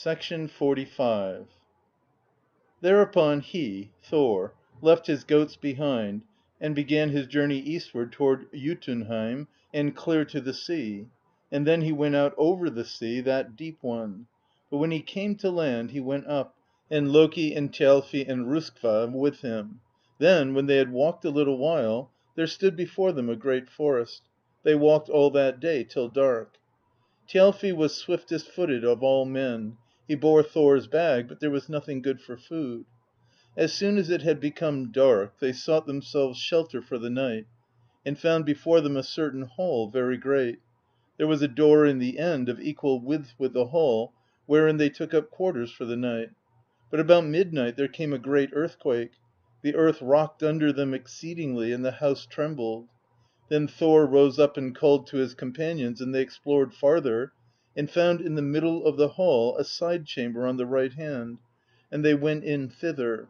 XLV. Thereupon he, Thor, left his goats behind, and began his journey eastward toward Jotunheim and clear to the sea; and then he went out over the sea, that deep one. But when he came to land, he went up, and Loki and Thjalfi and Roskva with him. Then, when they had walked a little while, there stood before them a great forest. They walked all that day till dark. Thjalfi was swiftest footed of all men; he bore Thor's bag, but there was nothing good for food. As soon as it had become dark, they sought themselves shelter for the night, and found before them a certain hall very great. There was a door in the end, of equal width with the hall, wherein they took up quarters for the night. But about midnight there came a great earthquake; the earth rocked under them exceedingly, and the house trembled. Then Thor rose up and called to his companions, and they explored farther, and found in the middle of the hall a side chamber on the right hand, and they went in thither.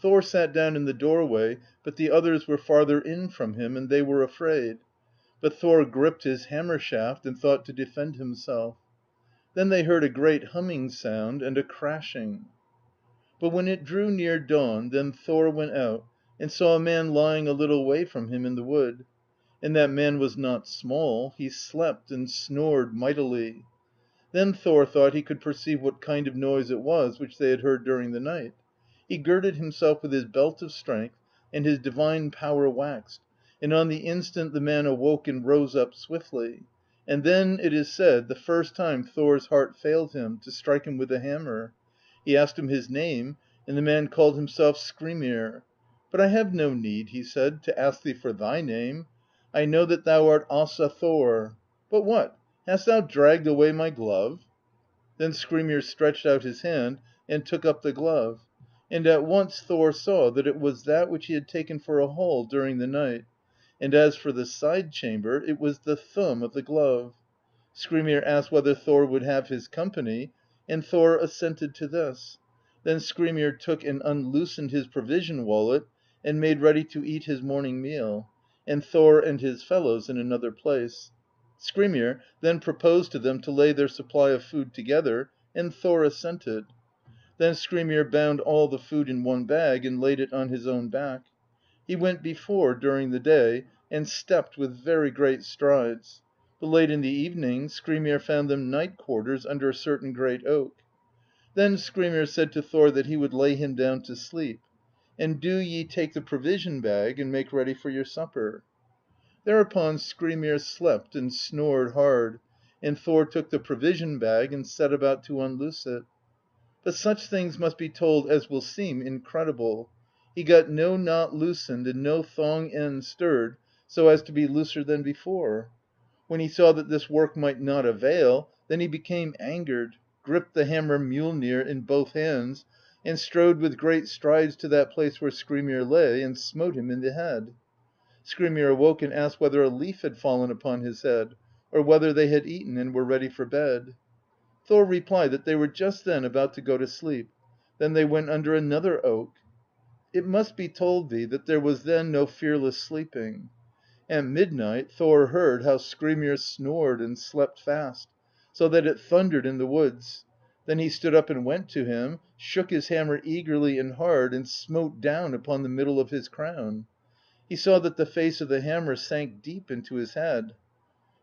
Thor sat down in the doorway, but the others were farther in from him, and they were afraid; but Thor gripped his hammer shaft, and thought to defend himself. Then they heard a great humming sound, and a crashing. But when it drew near dawn, then Thor went out, and saw a man lying a little way from him in the wood. And that man was not small; he slept and snored mightily. Then Thor thought he could perceive what kind of noise it was which they had heard during the night. He girded himself with his belt of strength, and his divine power waxed, and on the instant the man awoke and rose up swiftly. And then, it is said, the first time Thor's heart failed him, to strike him with the hammer. He asked him his name, and the man called himself Skrymir. "But I have no need," he said, "to ask thee for thy name. I know that thou art Asa Thor. But what? Hast thou dragged away my glove?" Then Skrymir stretched out his hand and took up the glove; and at once Thor saw that it was that which he had taken for a hall during the night, and as for the side chamber, it was the thumb of the glove. Skrymir asked whether Thor would have his company, and Thor assented to this. Then Skrymir took and unloosened his provision wallet, and made ready to eat his morning meal, and Thor and his fellows in another place. Skrymir then proposed to them to lay their supply of food together, and Thor assented. Then Skrymir bound all the food in one bag, and laid it on his own back. He went before during the day, and stepped with very great strides; but late in the evening Skrymir found them night quarters under a certain great oak. Then Skrymir said to Thor that he would lay him down to sleep; "and do ye take the provision bag, and make ready for your supper." Thereupon Skrymir slept and snored hard, and Thor took the provision bag and set about to unloose it. But such things must be told as will seem incredible. He got no knot loosened and no thong end stirred so as to be looser than before. When he saw that this work might not avail, then he became angered, gripped the hammer Mjollnir in both hands, and strode with great strides to that place where Skrymir lay, and smote him in the head. Skrymir awoke and asked whether a leaf had fallen upon his head, or whether they had eaten and were ready for bed. Thor replied that they were just then about to go to sleep; then they went under another oak. It must be told thee that there was then no fearless sleeping. At midnight Thor heard how Skrymir snored and slept fast, so that it thundered in the woods. Then he stood up and went to him, shook his hammer eagerly and hard, and smote down upon the middle of his crown. He saw that the face of the hammer sank deep into his head.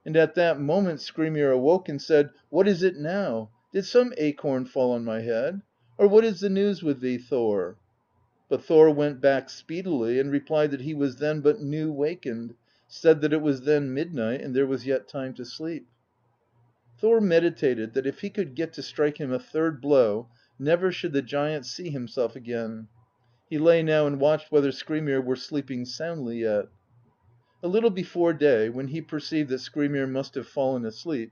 And at that moment Skrymir awoke and said: "What is it now? Did some acorn fall on my head? Or what is the news with thee, Thor?" But Thor went back speedily, and replied that he was then but new wakened, said that it was then midnight, and there was yet time to sleep. Thor meditated that if he could get to strike him a third blow, never should the giant see himself again. He lay now and watched whether Skrymir were sleeping soundly yet. A little before day, when he perceived that Skrymir must have fallen asleep,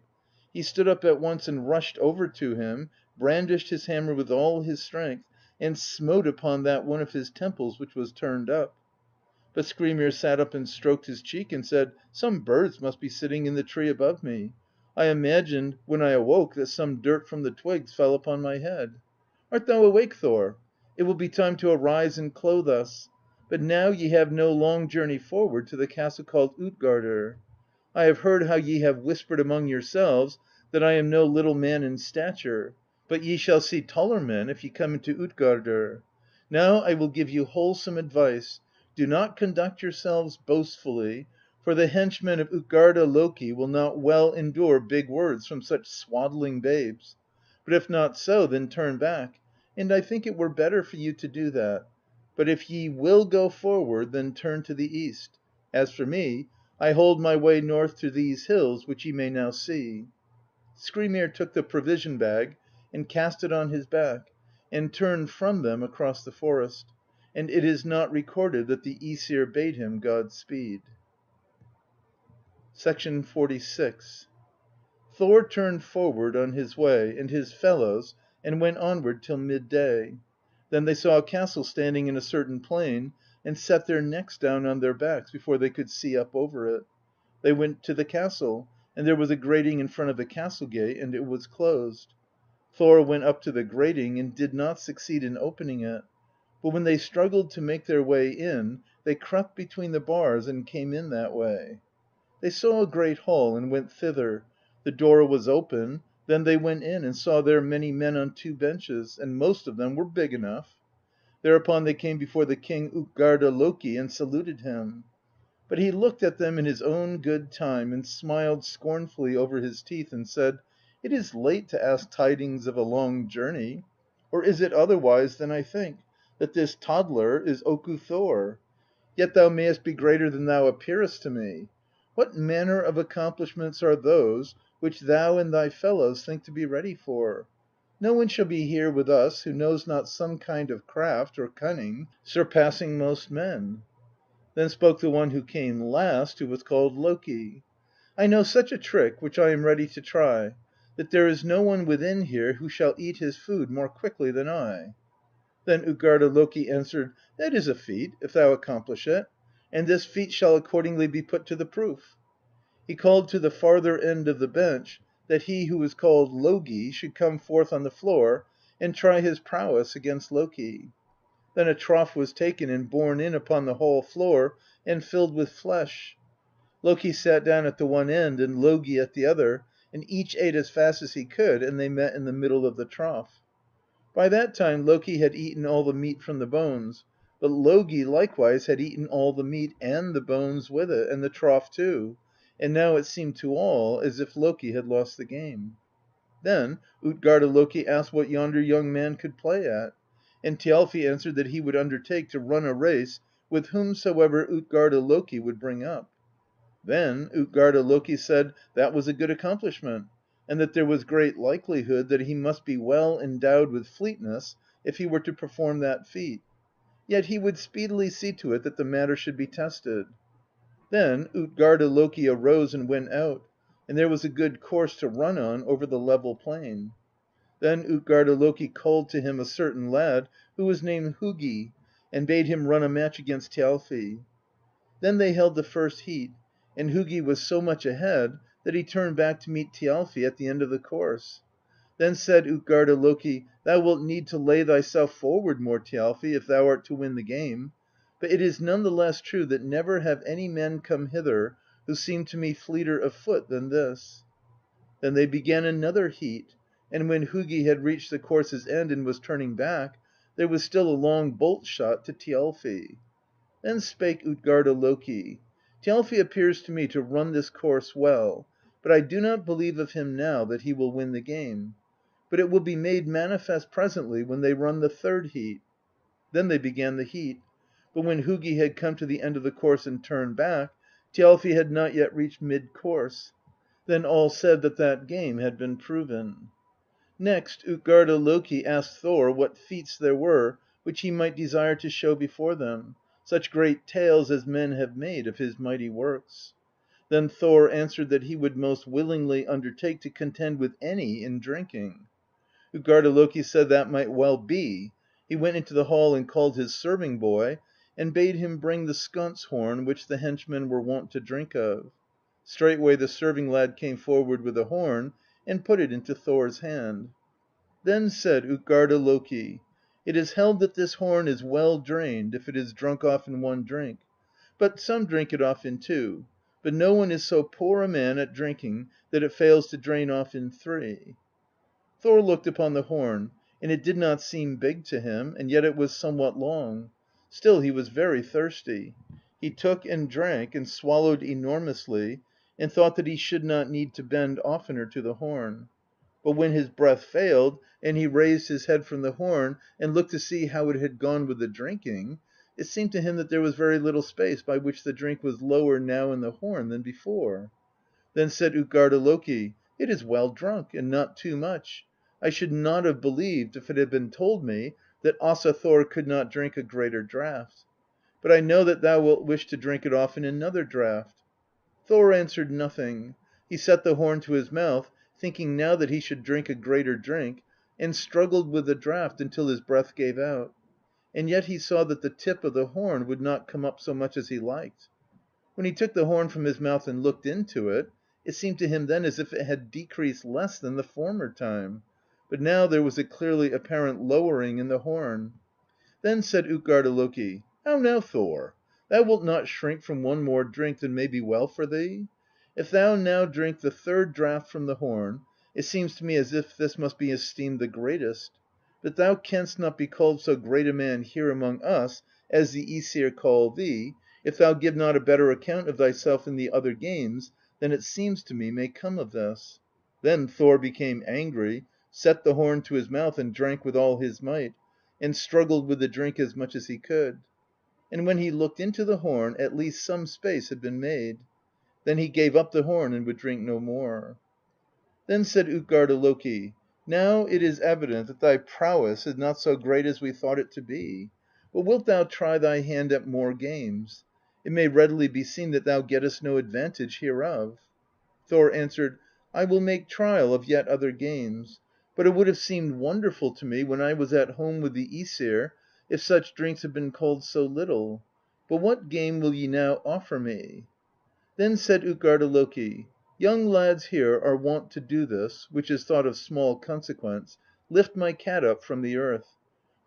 he stood up at once and rushed over to him, brandished his hammer with all his strength, and smote upon that one of his temples which was turned up. But Skrymir sat up and stroked his cheek, and said: "Some birds must be sitting in the tree above me. I imagined when I awoke that some dirt from the twigs fell upon my head. Art thou awake, Thor? It will be time to arise and clothe us. But now ye have no long journey forward to the castle called Utgardr. I have heard how ye have whispered among yourselves that I am no little man in stature; but ye shall see taller men if ye come into Utgardr. Now I will give you wholesome advice: do not conduct yourselves boastfully, for the henchmen of Utgarda Loki will not well endure big words from such swaddling babes. But if not so, then turn back; and I think it were better for you to do that. But if ye will go forward, then turn to the east. As for me, I hold my way north to these hills, which ye may now see." Skrymir took the provision bag and cast it on his back, and turned from them across the forest; and it is not recorded that the ^sir bade him God speed. XLVI. Thor turned forward on his way, and his fellows, and went onward till midday. Then they saw a castle standing in a certain plain, and set their necks down on their backs before they could see up over it. They went to the castle, and there was a grating in front of the castle gate, and it was closed. Thor went up to the grating, and did not succeed in opening it; but when they struggled to make their way in, they crept between the bars and came in that way. They saw a great hall, and went thither; the door was open; then they went in, and saw there many men on two benches, and most of them were big enough. Thereupon they came before the king Utgarda Loki and saluted him. But he looked at them in his own good time, and smiled scornfully over his teeth, and said: "It is late to ask tidings of a long journey. Or is it otherwise than I think, that this toddler is Oku Thor? Yet thou mayest be greater than thou appearest to me. What manner of accomplishments are those which thou and thy fellows think to be ready for? No one shall be here with us who knows not some kind of craft or cunning surpassing most men." Then spoke the one who came last, who was called Loki: "I know such a trick, which I am ready to try, that there is no one within here who shall eat his food more quickly than I." Then Utgarda Loki answered: "That is a feat, if thou accomplish it; and this feat shall accordingly be put to the proof." He called to the farther end of the bench that he who was called Logi should come forth on the floor and try his prowess against Loki. Then a trough was taken and borne in upon the hall floor and filled with flesh. Loki sat down at the one end and Logi at the other, and each ate as fast as he could, and they met in the middle of the trough. By that time Loki had eaten all the meat from the bones, but Logi likewise had eaten all the meat and the bones with it, and the trough too, and now it seemed to all as if Loki had lost the game. Then Utgarda Loki asked what yonder young man could play at, and Thjalfi answered that he would undertake to run a race with whomsoever Utgarda Loki would bring up. Then Utgarda Loki said that was a good accomplishment, and that there was great likelihood that he must be well endowed with fleetness if he were to perform that feat; yet he would speedily see to it that the matter should be tested. Then Utgarda Loki arose and went out, and there was a good course to run on over the level plain. Then Utgarda Loki called to him a certain lad who was named Hugi, and bade him run a match against Thjalfi. Then they held the first heat, and Hugi was so much ahead that he turned back to meet Thjalfi at the end of the course. Then said Utgarda Loki: "Thou wilt need to lay thyself forward more, Thjalfi, if thou art to win the game; but it is none the less true that never have any men come hither who seemed to me fleeter of foot than this." Then they began another heat, and when Hugi had reached the course's end and was turning back, there was still a long bolt shot to Thjalfi. Then spake Utgarda Loki: "Thjalfi appears to me to run this course well, but I do not believe of him now that he will win the game. But it will be made manifest presently when they run the third heat." Then they began the heat; but when Hugi had come to the end of the course and turned back, Thjalfi had not yet reached mid course. Then all said that that game had been proven. Next Utgarda Loki asked Thor what feats there were which he might desire to show before them, such great tales as men have made of his mighty works. Then Thor answered that he would most willingly undertake to contend with any in drinking. Utgarda Loki said that might well be. He went into the hall and called his serving boy, and bade him bring the sconce horn which the henchmen were wont to drink of. Straightway the serving lad came forward with the horn, and put it into Thor's hand. Then said Utgarda Loki: "It is held that this horn is well drained if it is drunk off in one drink; but some drink it off in two; but no one is so poor a man at drinking that it fails to drain off in three." Thor looked upon the horn, and it did not seem big to him, and yet it was somewhat long; still he was very thirsty. He took and drank, and swallowed enormously, and thought that he should not need to bend oftener to the horn. But when his breath failed, and he raised his head from the horn and looked to see how it had gone with the drinking, it seemed to him that there was very little space by which the drink was lower now in the horn than before. Then said Utgarda Loki: "It is well drunk, and not too much. I should not have believed, if it had been told me, that Asa Thor could not drink a greater draught. But I know that thou wilt wish to drink it off in another draught." Thor answered nothing. He set the horn to his mouth, thinking now that he should drink a greater drink, and struggled with the draught until his breath gave out. And yet he saw that the tip of the horn would not come up so much as he liked. When he took the horn from his mouth and looked into it, it seemed to him then as if it had decreased less than the former time; but now there was a clearly apparent lowering in the horn. Then said Utgarda Loki: "How now, Thor? Thou wilt not shrink from one more drink than may be well for thee? If thou now drink the third draught from the horn, it seems to me as if this must be esteemed the greatest. But thou canst not be called so great a man here among us as the ^sir call thee, if thou give not a better account of thyself in the other games than it seems to me may come of this." Then Thor became angry, set the horn to his mouth, and drank with all his might, and struggled with the drink as much as he could. And when he looked into the horn, at least some space had been made. Then he gave up the horn and would drink no more. Then said Utgarda Loki: "Now it is evident that thy prowess is not so great as we thought it to be. But wilt thou try thy hand at more games? It may readily be seen that thou gettest no advantage hereof." Thor answered: "I will make trial of yet other games; but it would have seemed wonderful to me when I was at home with the ^sir, if such drinks had been called so little. But what game will ye now offer me?" Then said Utgarda Loki: "Young lads here are wont to do this, which is thought of small consequence: lift my cat up from the earth;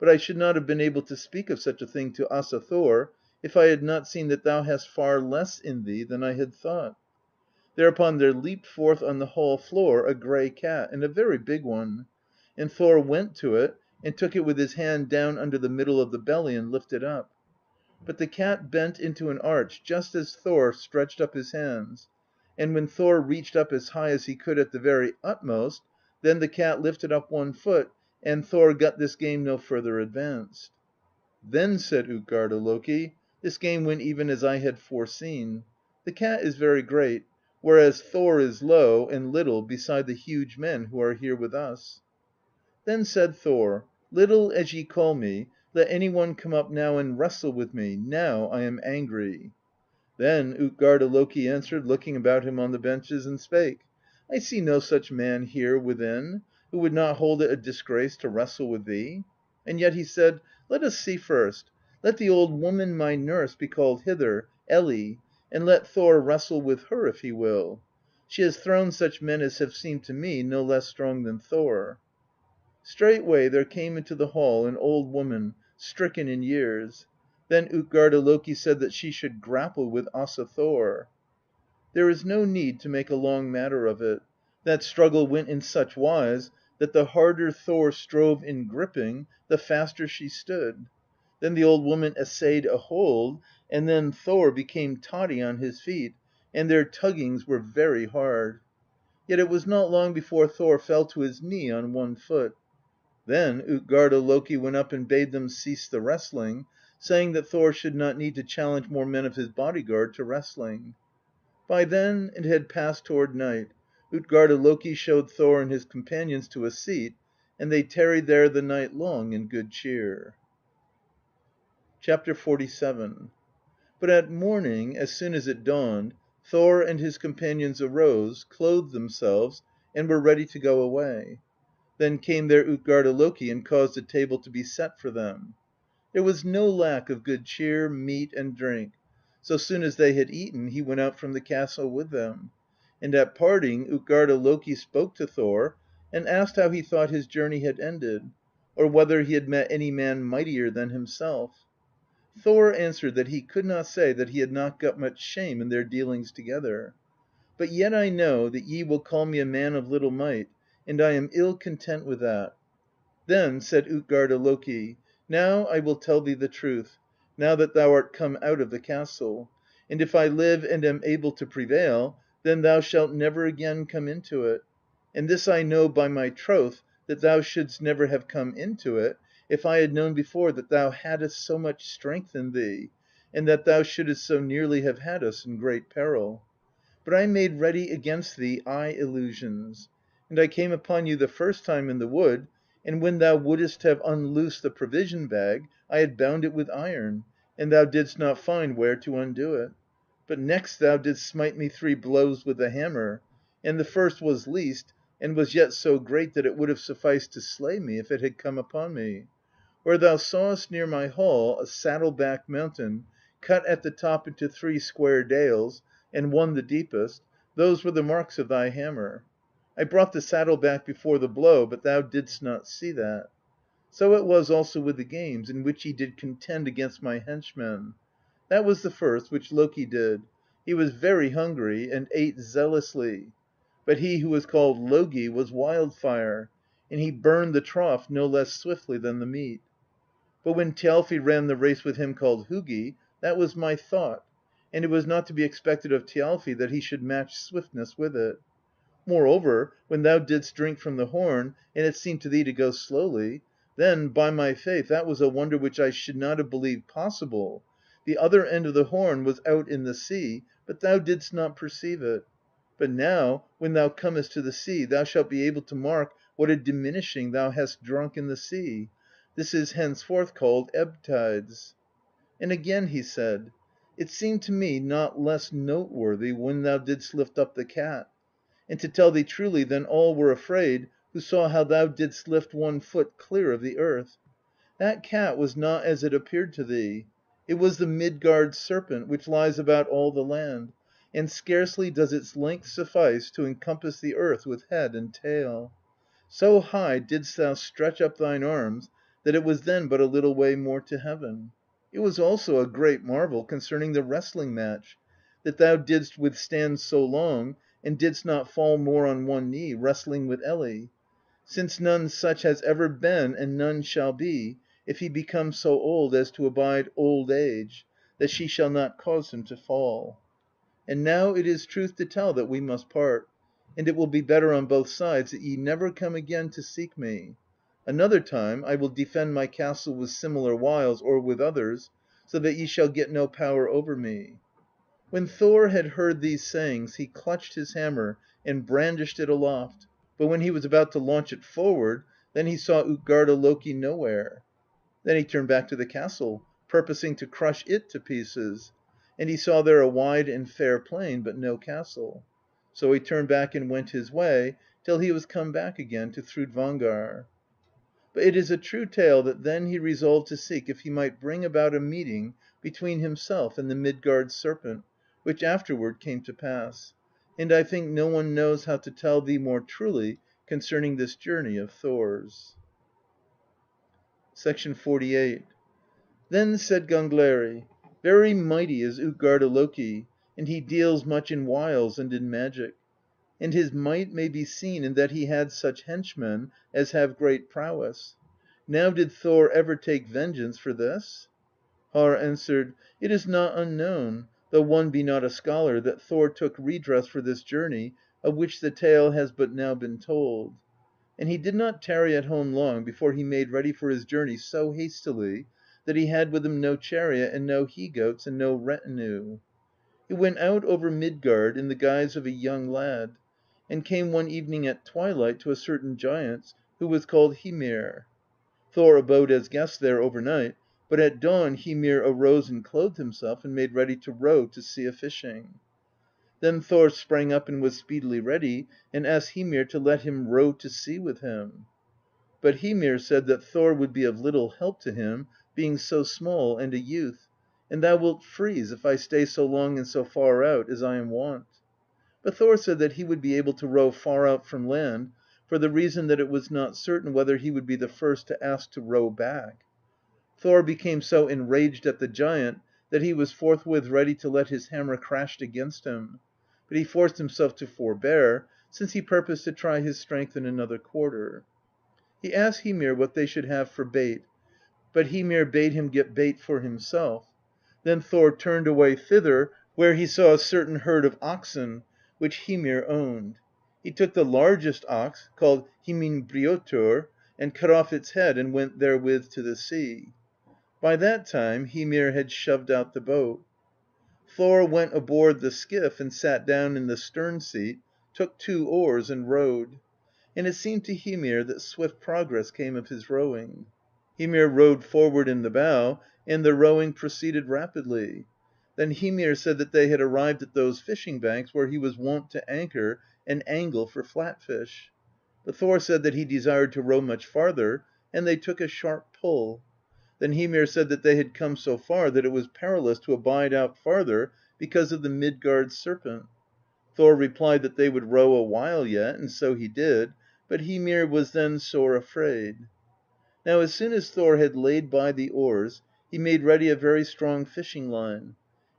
but I should not have been able to speak of such a thing to Asa Thor, if I had not seen that thou hast far less in thee than I had thought." Thereupon there leaped forth on the hall floor a gray cat, and a very big one; and Thor went to it, and took it with his hand down under the middle of the belly, and lifted up. But the cat bent into an arch just as Thor stretched up his hands, and when Thor reached up as high as he could at the very utmost, then the cat lifted up one foot, and Thor got this game no further advanced. Then said Utgarda Loki: "This game went even as I had foreseen. The cat is very great, whereas Thor is low and little beside the huge men who are here with us." Then said Thor: "Little as ye call me, let any one come up now and wrestle with me; now I am angry." Then Utgarda Loki answered, looking about him on the benches, and spake: "I see no such man here within, who would not hold it a disgrace to wrestle with thee." And yet he said: "Let us see first; let the old woman my nurse be called hither, Elli, and let Thor wrestle with her if he will. She has thrown such men as have seemed to me no less strong than Thor." Straightway there came into the hall an old woman, stricken in years. Then Utgarda Loki said that she should grapple with Asa Thor. There is no need to make a long matter of it. That struggle went in such wise that the harder Thor strove in gripping, the faster she stood. Then the old woman essayed a hold, and then Thor became totty on his feet, and their tuggings were very hard. Yet it was not long before Thor fell to his knee on one foot. Then Utgarda Loki went up and bade them cease the wrestling, saying that Thor should not need to challenge more men of his body guard to wrestling. By then it had passed toward night. Utgarda Loki showed Thor and his companions to a seat, and they tarried there the night long in good cheer. XLVII. But at morning, as soon as it dawned, Thor and his companions arose, clothed themselves, and were ready to go away. Then came there Utgarda Loki and caused a table to be set for them. There was no lack of good cheer, meat, and drink. So soon as they had eaten, he went out from the castle with them. And at parting Utgarda Loki spoke to Thor, and asked how he thought his journey had ended, or whether he had met any man mightier than himself. Thor answered that he could not say that he had not got much shame in their dealings together. "But yet I know that ye will call me a man of little might, and I am ill content with that." Then said Utgarda Loki: "Now I will tell thee the truth, now that thou art come out of the castle; and if I live and am able to prevail, then thou shalt never again come into it. And this I know by my troth, that thou shouldst never have come into it, if I had known before that thou hadst so much strength in thee, and that thou shouldst so nearly have had us in great peril. But I made ready against thee eye illusions; and I came upon you the first time in the wood, and when thou wouldst have unloosed the provision bag, I had bound it with iron, and thou didst not find where to undo it. But next thou didst smite me 3 blows with the hammer; and the first was least, and was yet so great that it would have sufficed to slay me if it had come upon me. Where thou sawest near my hall a saddle back mountain, cut at the top into 3 square dales, and one the deepest, those were the marks of thy hammer. I brought the saddle back before the blow, but thou didst not see that. So it was also with the games, in which ye did contend against my henchmen. That was the first, which Loki did: he was very hungry, and ate zealously. But he who was called Logi was Wildfire, and he burned the trough no less swiftly than the meat. But when Thjalfi ran the race with him called Hugi, that was my thought, and it was not to be expected of Thjalfi that he should match swiftness with it. Moreover, when thou didst drink from the horn, and it seemed to thee to go slowly, then, by my faith, that was a wonder which I should not have believed possible. The other end of the horn was out in the sea, but thou didst not perceive it. But now, when thou comest to the sea, thou shalt be able to mark what a diminishing thou hast drunk in the sea. This is henceforth called ebb tides." And again he said: "It seemed to me not less noteworthy when thou didst lift up the cat. And to tell thee truly, then all were afraid who saw how thou didst lift one foot clear of the earth. That cat was not as it appeared to thee. It was the Midgard Serpent, which lies about all the land, and scarcely does its length suffice to encompass the earth with head and tail. So high didst thou stretch up thine arms that it was then but a little way more to heaven. It was also a great marvel concerning the wrestling match, that thou didst withstand so long, and didst not fall more on one knee, wrestling with Elli; since none such has ever been and none shall be, if he become so old as to abide old age, that she shall not cause him to fall. And now it is truth to tell that we must part, and it will be better on both sides that ye never come again to seek me. Another time I will defend my castle with similar wiles, or with others, so that ye shall get no power over me." When Thor had heard these sayings, he clutched his hammer and brandished it aloft, but when he was about to launch it forward, then he saw Utgarda Loki nowhere. Then he turned back to the castle, purposing to crush it to pieces; and he saw there a wide and fair plain, but no castle. So he turned back and went his way, till he was come back again to Thrudvangar. But it is a true tale that then he resolved to seek if he might bring about a meeting between himself and the Midgard Serpent, which afterward came to pass; and I think no one knows how to tell thee more truly concerning this journey of Thor's. XLVIII. Then said Gangleri: "Very mighty is Utgarda Loki, and he deals much in wiles and in magic; and his might may be seen in that he had such henchmen as have great prowess. Now did Thor ever take vengeance for this?" Harr answered: "It is not unknown, though one be not a scholar, that Thor took redress for this journey, of which the tale has but now been told. And he did not tarry at home long before he made ready for his journey so hastily that he had with him no chariot and no he goats and no retinue. He went out over Midgard in the guise of a young lad, and came one evening at twilight to a certain giant's, who was called Hymir. Thor abode as guest there overnight, but at dawn Hymir arose and clothed himself, and made ready to row to sea a fishing. Then Thor sprang up and was speedily ready, and asked Hymir to let him row to sea with him. But Hymir said that Thor would be of little help to him, being so small and a youth, and thou wilt freeze if I stay so long and so far out as I am wont. But Thor said that he would be able to row far out from land, for the reason that it was not certain whether he would be the first to ask to row back. Thor became so enraged at the giant that he was forthwith ready to let his hammer crash against him; but he forced himself to forbear, since he purposed to try his strength in another quarter. He asked Hymir what they should have for bait, but Hymir bade him get bait for himself. Then Thor turned away thither, where he saw a certain herd of oxen, which Hymir owned. He took the largest ox, called Himinbrjotr, and cut off its head, and went therewith to the sea. By that time Hymir had shoved out the boat. Thor went aboard the skiff and sat down in the stern seat, took 2 oars, and rowed; and it seemed to Hymir that swift progress came of his rowing. Hymir rowed forward in the bow, and the rowing proceeded rapidly. Then Hymir said that they had arrived at those fishing banks where he was wont to anchor and angle for flat fish. But Thor said that he desired to row much farther, and they took a sharp pull. Then Hymir said that they had come so far that it was perilous to abide out farther because of the Midgard serpent. Thor replied that they would row a while yet, and so he did, but Hymir was then sore afraid. Now as soon as Thor had laid by the oars, he made ready a very strong fishing line;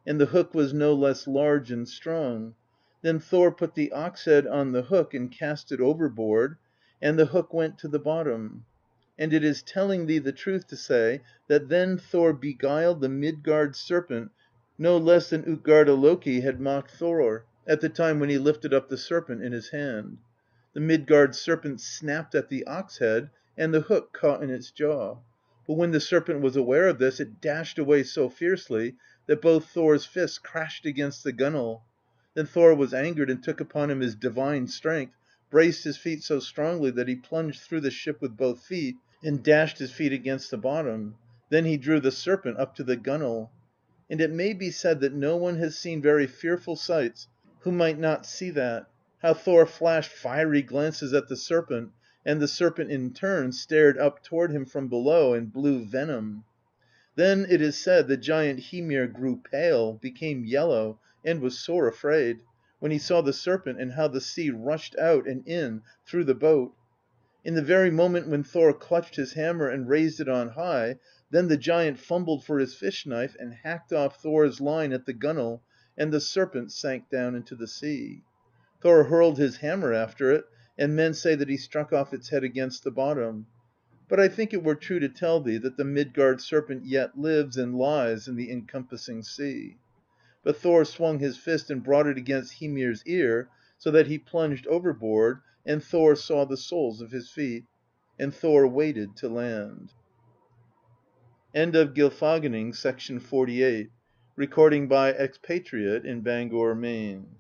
and the hook was no less large and strong. Then Thor put the ox head on the hook and cast it overboard, and the hook went to the bottom. And it is telling thee the truth to say that then Thor beguiled the Midgard serpent no less than Utgarda had mocked Thor at the time when he lifted up the serpent in his hand. The Midgard serpent snapped at the ox head, and the hook caught in its jaw; but when the serpent was aware of this, it dashed away so fiercely that both Thor's fists crashed against the gunwale. Then Thor was angered and took upon him his divine strength, braced his feet so strongly that he plunged through the ship with both feet, and dashed his feet against the bottom. Then he drew the serpent up to the gunwale. And it may be said that no one has seen very fearful sights who might not see that: how Thor flashed fiery glances at the serpent, and the serpent in turn stared up toward him from below and blew venom. Then, it is said, the giant Hymir grew pale, became yellow, and was sore afraid, when he saw the serpent, and how the sea rushed out and in through the boat. In the very moment when Thor clutched his hammer and raised it on high, then the giant fumbled for his fish knife and hacked off Thor's line at the gunwale, and the serpent sank down into the sea. Thor hurled his hammer after it, and men say that he struck off its head against the bottom. But I think it were true to tell thee that the Midgard serpent yet lives and lies in the encompassing sea. But Thor swung his fist and brought it against Hymir's ear, so that he plunged overboard, and Thor saw the soles of his feet. And Thor waded to land. End of Gylfaginning, section 48. Recording by Expatriate in Bangor, Maine.